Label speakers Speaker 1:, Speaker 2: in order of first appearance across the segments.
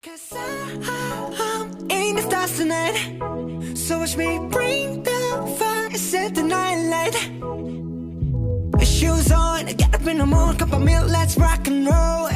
Speaker 1: 'Cause I'm in the stars tonight, so watch me bring the fire, set the night light. Shoes on, get up in the morning, cup of milk, let's rock and roll.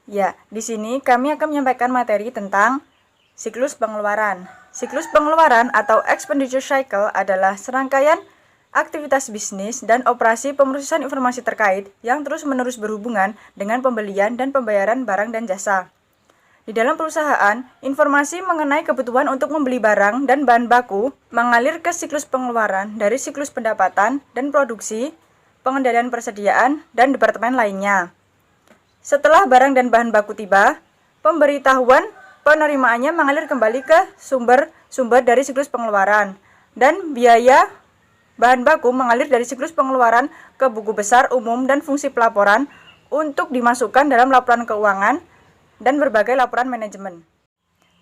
Speaker 2: Ya, di sini kami akan menyampaikan materi tentang siklus pengeluaran. Siklus pengeluaran atau expenditure cycle adalah serangkaian aktivitas bisnis dan operasi pemrosesan informasi terkait yang terus-menerus berhubungan dengan pembelian dan pembayaran barang dan jasa. Di dalam perusahaan, informasi mengenai kebutuhan untuk membeli barang dan bahan baku mengalir ke siklus pengeluaran dari siklus pendapatan dan produksi, pengendalian persediaan, dan departemen lainnya. Setelah barang dan bahan baku tiba, pemberitahuan penerimaannya mengalir kembali ke sumber dari siklus pengeluaran, dan biaya bahan baku mengalir dari siklus pengeluaran ke buku besar umum dan fungsi pelaporan untuk dimasukkan dalam laporan keuangan dan berbagai laporan manajemen.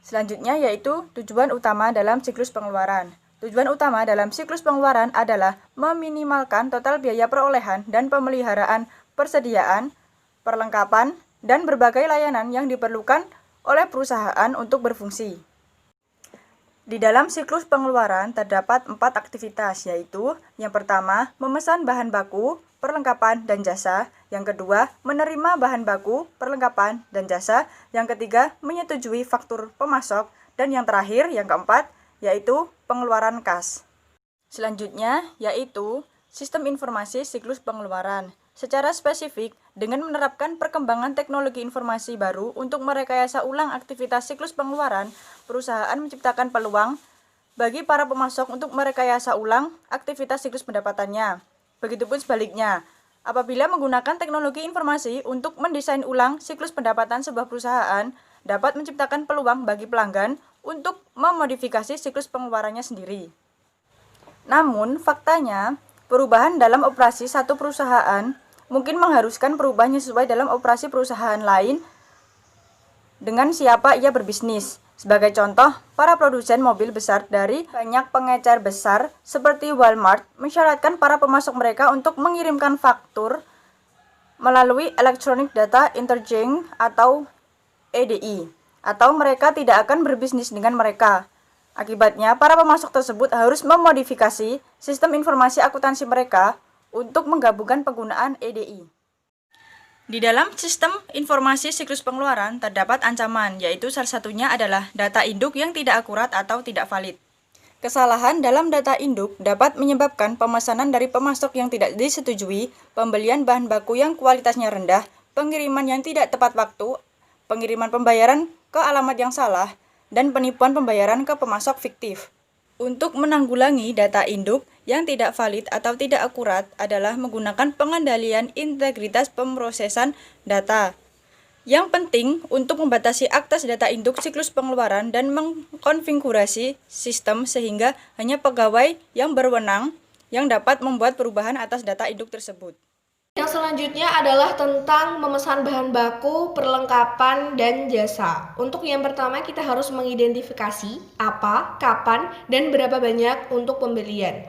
Speaker 2: Selanjutnya yaitu tujuan utama dalam siklus pengeluaran. Tujuan utama dalam siklus pengeluaran adalah meminimalkan total biaya perolehan dan pemeliharaan persediaan, perlengkapan, dan berbagai layanan yang diperlukan oleh perusahaan untuk berfungsi. Di dalam siklus pengeluaran terdapat 4 aktivitas, yaitu yang pertama, memesan bahan baku, perlengkapan, dan jasa. Yang kedua, menerima bahan baku, perlengkapan, dan jasa. Yang ketiga, menyetujui faktur pemasok. Dan yang terakhir, yang keempat, yaitu pengeluaran kas. Selanjutnya, yaitu sistem informasi siklus pengeluaran. Secara spesifik, dengan menerapkan perkembangan teknologi informasi baru untuk merekayasa ulang aktivitas siklus pengeluaran, perusahaan menciptakan peluang bagi para pemasok untuk merekayasa ulang aktivitas siklus pendapatannya. Begitupun sebaliknya, apabila menggunakan teknologi informasi untuk mendesain ulang siklus pendapatan sebuah perusahaan, dapat menciptakan peluang bagi pelanggan untuk memodifikasi siklus pengeluarannya sendiri. Namun, faktanya, perubahan dalam operasi satu perusahaan mungkin mengharuskan perubahan sesuai dalam operasi perusahaan lain dengan siapa ia berbisnis. Sebagai contoh, para produsen mobil besar dari banyak pengecer besar seperti Walmart mensyaratkan para pemasok mereka untuk mengirimkan faktur melalui Electronic Data Interchange atau EDI, atau mereka tidak akan berbisnis dengan mereka. Akibatnya, para pemasok tersebut harus memodifikasi sistem informasi akuntansi mereka untuk menggabungkan penggunaan EDI. Di dalam sistem informasi siklus pengeluaran terdapat ancaman, yaitu salah satunya adalah data induk yang tidak akurat atau tidak valid. Kesalahan dalam data induk dapat menyebabkan pemesanan dari pemasok yang tidak disetujui, pembelian bahan baku yang kualitasnya rendah, pengiriman yang tidak tepat waktu, pengiriman pembayaran ke alamat yang salah, dan penipuan pembayaran ke pemasok fiktif. Untuk menanggulangi data induk yang tidak valid atau tidak akurat adalah menggunakan pengendalian integritas pemrosesan data. Yang penting untuk membatasi akses data induk siklus pengeluaran dan mengkonfigurasi sistem sehingga hanya pegawai yang berwenang yang dapat membuat perubahan atas data induk tersebut.
Speaker 3: Yang selanjutnya adalah tentang memesan bahan baku, perlengkapan, dan jasa. Untuk yang pertama kita harus mengidentifikasi apa, kapan, dan berapa banyak untuk pembelian.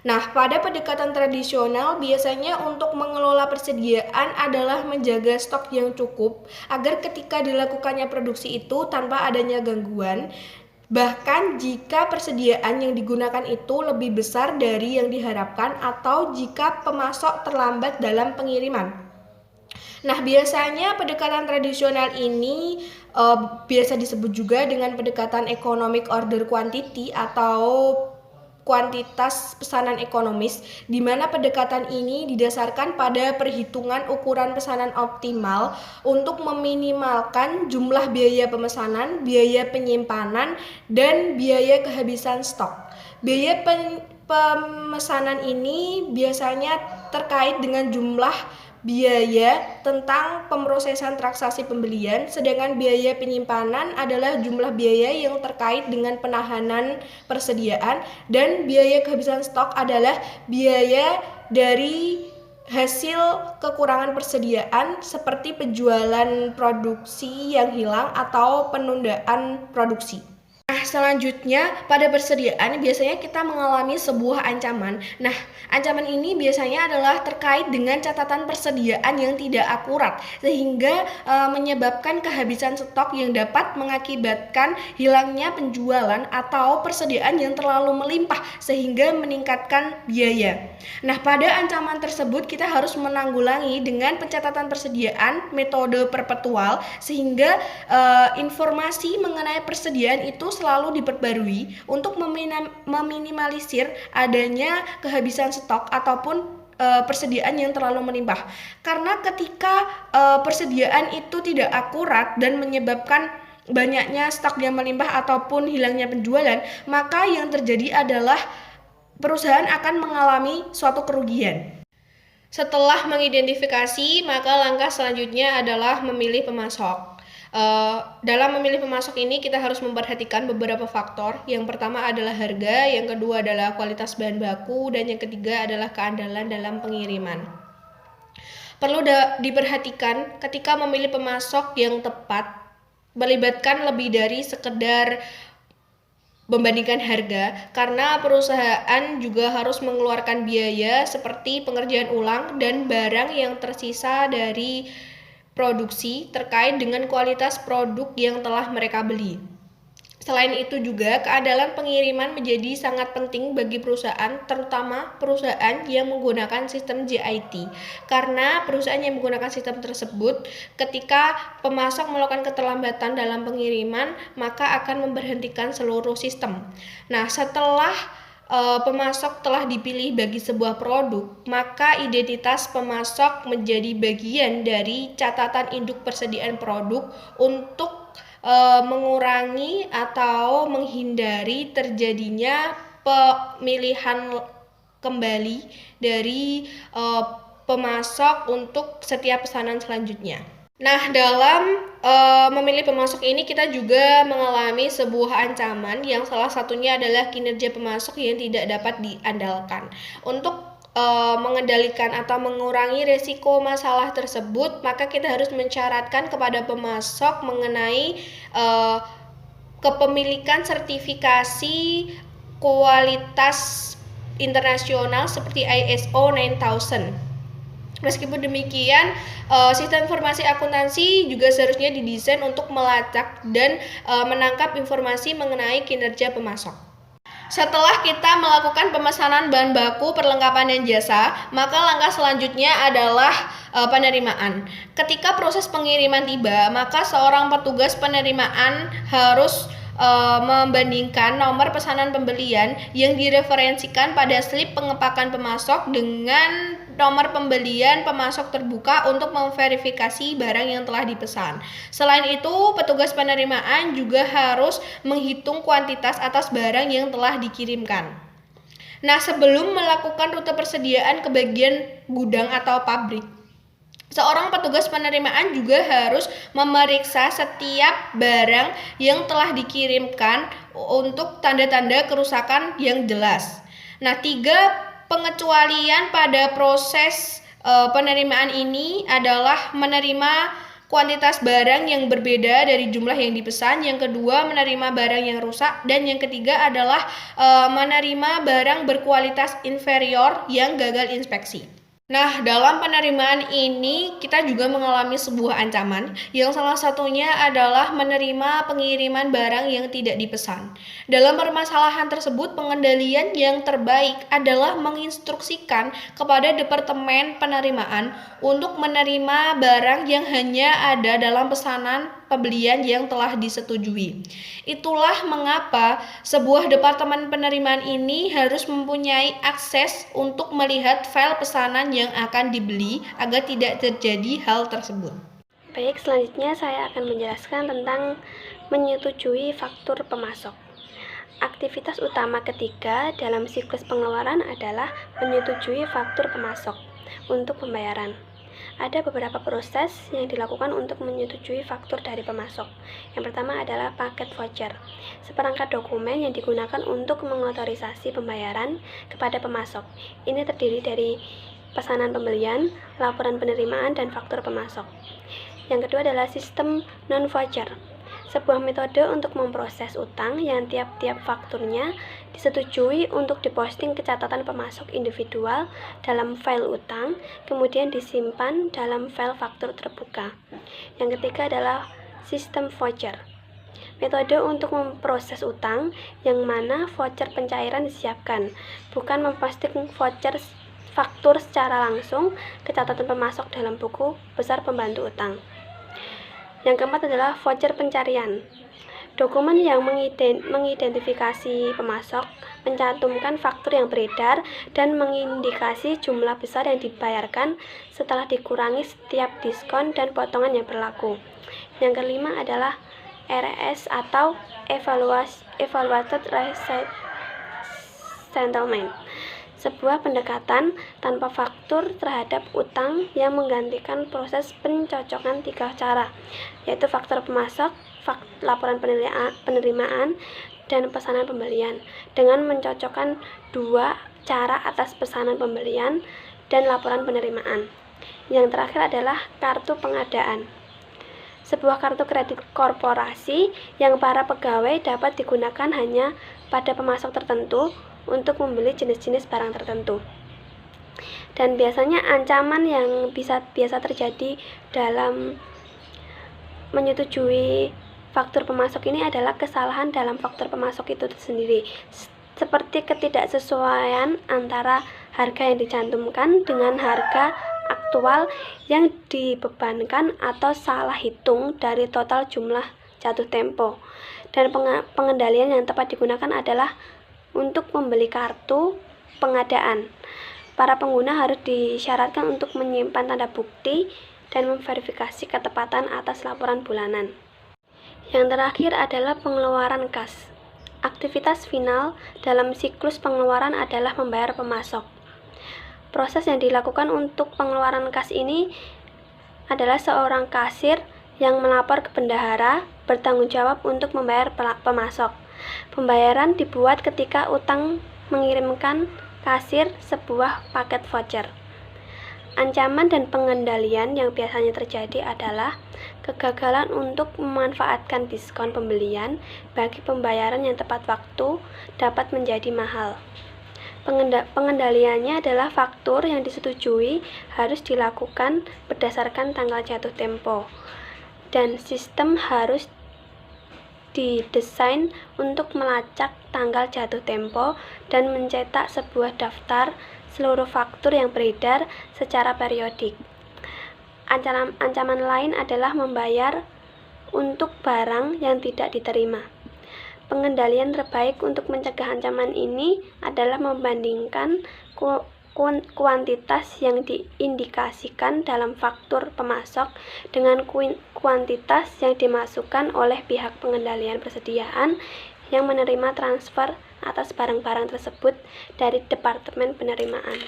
Speaker 3: Nah, pada pendekatan tradisional biasanya untuk mengelola persediaan adalah menjaga stok yang cukup agar ketika dilakukannya produksi itu tanpa adanya gangguan. Bahkan jika persediaan yang digunakan itu lebih besar dari yang diharapkan atau jika pemasok terlambat dalam pengiriman. Nah, biasanya pendekatan tradisional ini biasa disebut juga dengan pendekatan economic order quantity atau kuantitas pesanan ekonomis, di mana pendekatan ini didasarkan pada perhitungan ukuran pesanan optimal untuk meminimalkan jumlah biaya pemesanan, biaya penyimpanan, dan biaya kehabisan stok. Biaya pemesanan ini biasanya terkait dengan jumlah biaya tentang pemrosesan transaksi pembelian, sedangkan biaya penyimpanan adalah jumlah biaya yang terkait dengan penahanan persediaan, dan biaya kehabisan stok adalah biaya dari hasil kekurangan persediaan seperti penjualan produksi yang hilang atau penundaan produksi. Nah, selanjutnya pada persediaan biasanya kita mengalami sebuah ancaman. Nah, ancaman ini biasanya adalah terkait dengan catatan persediaan yang tidak akurat sehingga menyebabkan kehabisan stok yang dapat mengakibatkan hilangnya penjualan atau persediaan yang terlalu melimpah sehingga meningkatkan biaya. Nah, pada ancaman tersebut kita harus menanggulangi dengan pencatatan persediaan metode perpetual sehingga informasi mengenai persediaan itu selalu diperbarui untuk meminimalisir adanya kehabisan stok ataupun persediaan yang terlalu melimpah. Karena ketika persediaan itu tidak akurat dan menyebabkan banyaknya stok yang melimpah ataupun hilangnya penjualan, maka yang terjadi adalah perusahaan akan mengalami suatu kerugian. Setelah mengidentifikasi, maka langkah selanjutnya adalah memilih pemasok. Dalam memilih pemasok ini kita harus memperhatikan beberapa faktor. Yang pertama adalah harga, yang kedua adalah kualitas bahan baku, dan yang ketiga adalah keandalan dalam pengiriman. Perlu diperhatikan ketika memilih pemasok yang tepat, melibatkan lebih dari sekedar membandingkan harga, karena perusahaan juga harus mengeluarkan biaya seperti pengerjaan ulang dan barang yang tersisa dari produksi terkait dengan kualitas produk yang telah mereka beli. Selain itu juga keandalan pengiriman menjadi sangat penting bagi perusahaan, terutama perusahaan yang menggunakan sistem JIT. Karena perusahaan yang menggunakan sistem tersebut, ketika pemasok melakukan keterlambatan dalam pengiriman, maka akan memberhentikan seluruh sistem. Nah, setelah pemasok telah dipilih bagi sebuah produk, maka identitas pemasok menjadi bagian dari catatan induk persediaan produk untuk mengurangi atau menghindari terjadinya pemilihan kembali dari pemasok untuk setiap pesanan selanjutnya. Nah, dalam memilih pemasok ini kita juga mengalami sebuah ancaman yang salah satunya adalah kinerja pemasok yang tidak dapat diandalkan. Untuk mengendalikan atau mengurangi risiko masalah tersebut, maka kita harus mensyaratkan kepada pemasok mengenai kepemilikan sertifikasi kualitas internasional seperti ISO 9000. Meskipun demikian, sistem informasi akuntansi juga seharusnya didesain untuk melacak dan menangkap informasi mengenai kinerja pemasok. Setelah kita melakukan pemesanan bahan baku, perlengkapan, dan jasa, maka langkah selanjutnya adalah penerimaan. Ketika proses pengiriman tiba, maka seorang petugas penerimaan harus membandingkan nomor pesanan pembelian yang direferensikan pada slip pengepakan pemasok dengan nomor pembelian pemasok terbuka untuk memverifikasi barang yang telah dipesan. Selain itu, petugas penerimaan juga harus menghitung kuantitas atas barang yang telah dikirimkan. Nah, sebelum melakukan rute persediaan ke bagian gudang atau pabrik, seorang petugas penerimaan juga harus memeriksa setiap barang yang telah dikirimkan untuk tanda-tanda kerusakan yang jelas. Nah, 3 pengecualian pada proses penerimaan ini adalah menerima kuantitas barang yang berbeda dari jumlah yang dipesan, yang kedua menerima barang yang rusak, dan yang ketiga adalah menerima barang berkualitas inferior yang gagal inspeksi. Nah, dalam penerimaan ini kita juga mengalami sebuah ancaman yang salah satunya adalah menerima pengiriman barang yang tidak dipesan. Dalam permasalahan tersebut, pengendalian yang terbaik adalah menginstruksikan kepada Departemen Penerimaan untuk menerima barang yang hanya ada dalam pesanan pembelian yang telah disetujui. Itulah mengapa sebuah departemen penerimaan ini harus mempunyai akses untuk melihat file pesanan yang akan dibeli agar tidak terjadi hal tersebut.
Speaker 4: Baik, selanjutnya saya akan menjelaskan tentang menyetujui faktur pemasok. Aktivitas utama ketiga dalam siklus pengeluaran adalah menyetujui faktur pemasok untuk pembayaran. Ada beberapa proses yang dilakukan untuk menyetujui faktur dari pemasok. Yang pertama adalah paket voucher, seperangkat dokumen yang digunakan untuk mengotorisasi pembayaran kepada pemasok. Ini terdiri dari pesanan pembelian, laporan penerimaan, dan faktur pemasok. Yang kedua adalah sistem non-voucher, sebuah metode untuk memproses utang yang tiap-tiap fakturnya disetujui untuk diposting ke catatan pemasok individual dalam file utang, kemudian disimpan dalam file faktur terbuka. Yang ketiga adalah sistem voucher. Metode untuk memproses utang yang mana voucher pencairan disiapkan, bukan memposting voucher faktur secara langsung ke catatan pemasok dalam buku besar pembantu utang. Yang keempat adalah voucher pencarian. Dokumen yang mengidentifikasi pemasok, mencantumkan faktur yang beredar, dan mengindikasi jumlah besar yang dibayarkan setelah dikurangi setiap diskon dan potongan yang berlaku. Yang kelima adalah RS atau Evaluated Receipt Settlement, sebuah pendekatan tanpa faktur terhadap utang yang menggantikan proses pencocokan 3 cara, yaitu faktur pemasok, laporan penerimaan, dan pesanan pembelian, dengan mencocokkan 2 cara atas pesanan pembelian dan laporan penerimaan. Yang terakhir adalah kartu pengadaan, sebuah kartu kredit korporasi yang para pegawai dapat digunakan hanya pada pemasok tertentu untuk membeli jenis-jenis barang tertentu. Dan biasanya ancaman yang biasa terjadi dalam menyetujui faktur pemasok ini adalah kesalahan dalam faktur pemasok itu sendiri, seperti ketidaksesuaian antara harga yang dicantumkan dengan harga aktual yang dibebankan atau salah hitung dari total jumlah jatuh tempo. Dan pengendalian yang tepat digunakan adalah untuk membeli kartu pengadaan. Para pengguna harus disyaratkan untuk menyimpan tanda bukti dan memverifikasi ketepatan atas laporan bulanan. Yang terakhir adalah pengeluaran kas. Aktivitas final dalam siklus pengeluaran adalah membayar pemasok. Proses yang dilakukan untuk pengeluaran kas ini adalah seorang kasir yang melapor ke bendahara bertanggung jawab untuk membayar pemasok. Pembayaran dibuat ketika utang mengirimkan kasir sebuah paket voucher. Ancaman dan pengendalian yang biasanya terjadi adalah kegagalan untuk memanfaatkan diskon pembelian bagi pembayaran yang tepat waktu dapat menjadi mahal. Pengendaliannya adalah faktur yang disetujui harus dilakukan berdasarkan tanggal jatuh tempo, dan sistem harus didesain untuk melacak tanggal jatuh tempo dan mencetak sebuah daftar seluruh faktur yang beredar secara periodik. Ancaman lain adalah membayar untuk barang yang tidak diterima. Pengendalian terbaik untuk mencegah ancaman ini adalah membandingkan kuantitas yang diindikasikan dalam faktur pemasok dengan kuantitas yang dimasukkan oleh pihak pengendalian persediaan yang menerima transfer atas barang-barang tersebut dari Departemen Penerimaan.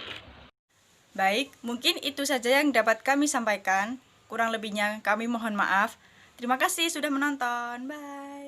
Speaker 2: Baik, mungkin itu saja yang dapat kami sampaikan. Kurang lebihnya kami mohon maaf. Terima kasih sudah menonton. Bye.